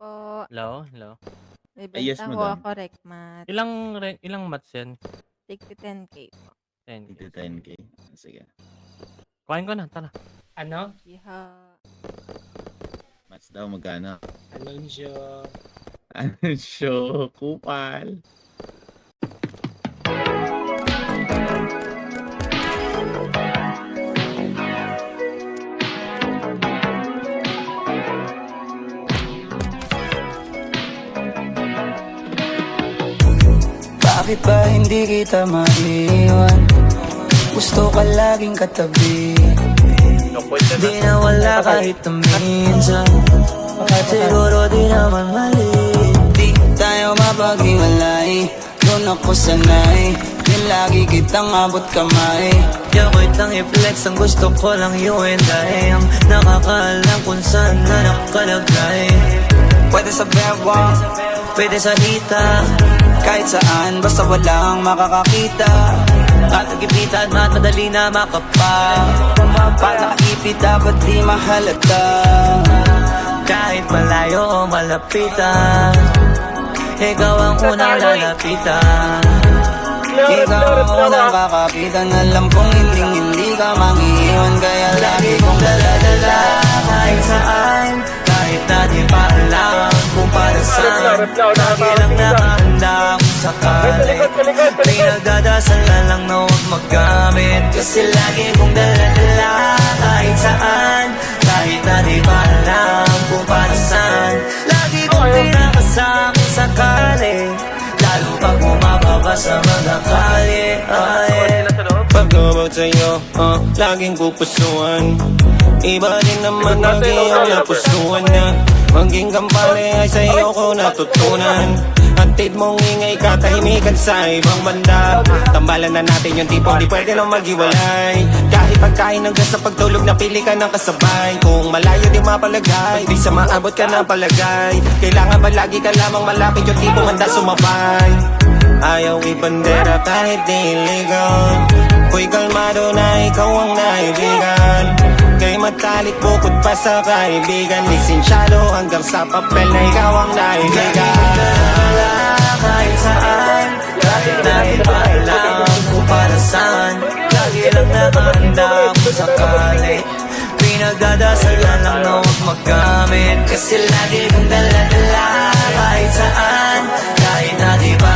po. Hello, hello. May Yes, benta ho madam. ako Recmat. Ilang mats yan? Tigti 10K po. 10K. 10K. Sige. Kuhain ko na, tara. Ano? Iha. Mats daw magkano? Anunsyo. Ano show? Kupal. Bakit ba hindi kita maiwan? Gusto ka laging katabi. Di na wala kahit na minsan. Siguro di naman mali. Di tayo mapaghiwalay. Doon ako sanay. Di lagi kitang abot kamay. Yako'y tang i-flex. Ang gusto ko lang you and I. Ang nakakaalam kung saan na nakalagay. Pwede sa bewang, pwede sa hita. Kahit saan, basta walang makakakita. At nagipita at madali na makapa. Pag nakaipit dapat di mahalata. Kahit malayo o malapitan, ikaw ang unang lalapitan. Ikaw ang unang kakapitan. Alam kong hindi ka mangiiwan. Kaya lagi kong daladala kahit saan. Kahit na di pa alam kung para saan. Lagi lang nakahanda kung sakali. Pinagdadasal na lang na huwag magamit. Kasi lagi kong daladala kahit saan. Kahit na di pa alam kung para saan. Lagi kong pinakasama kung sakali. Lalo pag bumababa sa mga kali. Pag-about sa'yo, laging pupusuan. Iba din naman ang iyong napusuan niya. Maging kampare ay sa'yo ko natutunan. Antid mong ingay katahimikan sa ibang banda. Tambalan na natin yung tipong di pwede nang maghiwalay. Kahit pagkain hanggang sa pagtulog napili ka ng kasabay. Kung malayo di mapalagay, di sa maabot ka na palagay. Kailangan ba lagi ka lamang malapit yung tipong handa sumabay. Ayaw ibandera kahit di illegal. Ko'y kalmado na ikaw ang naibigan. Kay matalik bukod pa sa kaibigan. Lisensyado hanggang sa papel na ikaw ang naibigan. Kahit saan, kahit na di pa alam kung para saan. Lagi lang nakahanda kung sakali. Pinagdadasal na lang na huwag magamit. Kasi lagi kong dala-dala kahit saan, kahit na di pa